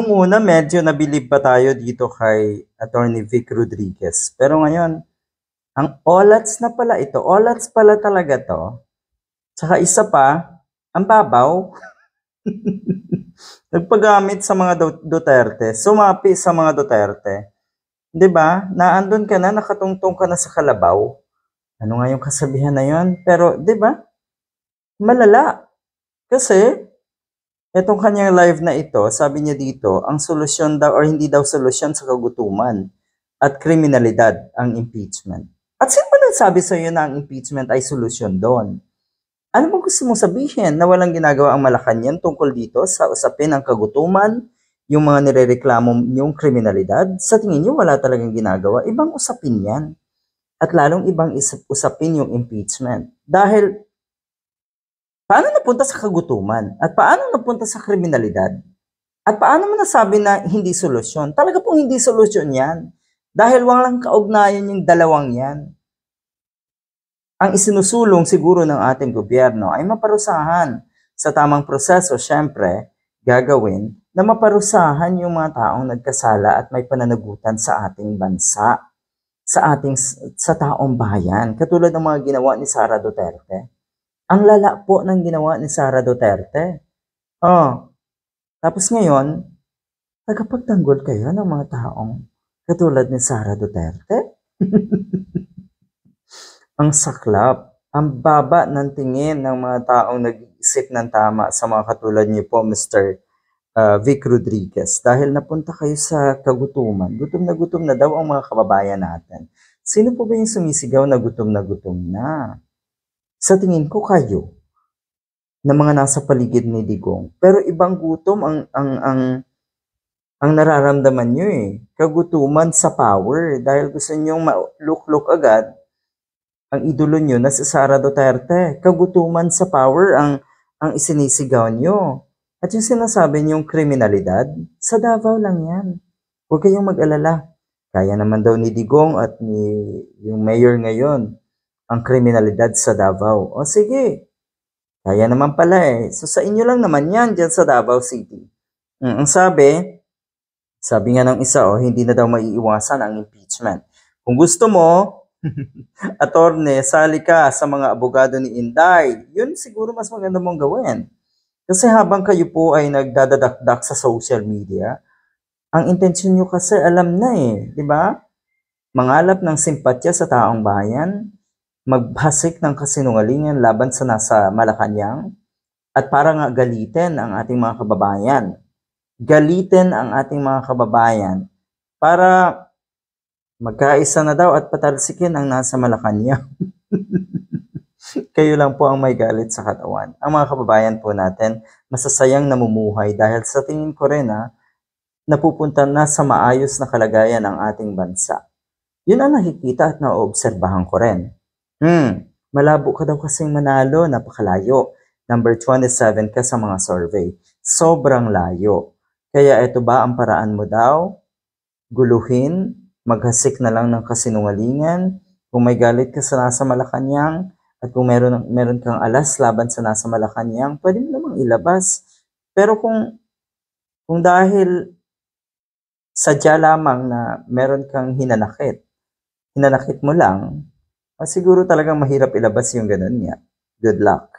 Nung una, medyo nabilib pa tayo dito kay Attorney Vic Rodriguez. Pero ngayon, ang OLATS na pala ito. OLATS pala talaga to. Tsaka isa pa, ang babaw. Nagpagamit sa mga Duterte. Sumapi sa mga Duterte. 'Di ba? Naandun ka na, nakatungtong ka na sa kalabaw. Ano nga yung kasabihan na yon? Pero 'di ba? Malala. Kasi etong kanyang live na ito, sabi niya dito, ang solusyon daw or hindi daw solusyon sa kagutuman at kriminalidad ang impeachment. At sino ba nagsabi sa iyo na ang impeachment ay solusyon doon? Ano mo gusto mong sabihin na walang ginagawa ang Malacanang tungkol dito sa usapin ng kagutuman, yung mga nirereklamo yung kriminalidad? Sa tingin niyo wala talagang ginagawa? Ibang usapin yan. At lalong ibang usapin yung impeachment. Dahil paano napunta sa kagutuman? At paano napunta sa kriminalidad? At paano mo nasabi na hindi solusyon? Talaga pong hindi solusyon yan. Dahil walang kaugnayan yung dalawang yan. Ang isinusulong siguro ng ating gobyerno ay maparusahan sa tamang proseso, syempre, gagawin na maparusahan yung mga taong nagkasala at may pananagutan sa ating bansa, sa taong bayan, katulad ng mga ginawa ni Sara Duterte. Ang lala po ng ginawa ni Sara Duterte. Tapos ngayon, tagapagtanggol kayo ng mga taong katulad ni Sara Duterte? Ang saklap, ang baba ng tingin ng mga taong nag-iisip ng tama sa mga katulad niyo po, Mr. Vic Rodriguez. Dahil napunta kayo sa kagutuman. Gutom na daw ang mga kababayan natin. Sino po ba yung sumisigaw na gutom na? Sa tingin ko kayo, na mga nasa paligid ni Digong. Pero ibang gutom ang nararamdaman nyo eh. Kagutuman sa power. Dahil gusto nyong ma-look agad ang idolo nyo na si Sara Duterte. Kagutuman sa power ang isinisigaw nyo. At yung sinasabi nyong kriminalidad, sa Davao lang yan. Huwag kayong mag-alala. Kaya naman daw ni Digong at ni yung mayor ngayon ang kriminalidad sa Davao. O sige, kaya naman pala eh. So sa inyo lang naman yan dyan sa Davao City. Ang sabi nga ng isa, hindi na daw maiiwasan ang impeachment. Kung gusto mo, Attorney, sali ka sa mga abogado ni Inday. Yun siguro mas maganda mong gawin. Kasi habang kayo po ay nagdadadakdak sa social media, ang intensyon nyo kasi alam na eh, di ba? Mangalap ng simpatya sa taong bayan, maghasik ng kasinungalingan laban sa nasa Malacanang, at para nga galitin ang ating mga kababayan. Galitin ang ating mga kababayan para magkaisa na daw at patalsikin ang nasa Malacanang. Kayo lang po ang may galit sa katawan. Ang mga kababayan po natin, masasayang namumuhay dahil sa tingin ko rin napupunta na sa maayos na kalagayan ng ating bansa. Yun ang nakikita at naoobserbahan ko rin. Malabo ka daw kasing manalo, napakalayo. Number 27 ka sa mga survey. Sobrang layo. Kaya ito ba ang paraan mo daw? Guluhin? Maghasik na lang ng kasinungalingan? Kung may galit ka sa nasa Malacanang at kung meron kang alas laban sa nasa Malacanang, pwede mo namang ilabas. Pero kung dahil sadya lamang na meron kang hinanakit mo lang, siguro talagang mahirap ilabas yung ganun niya. Good luck.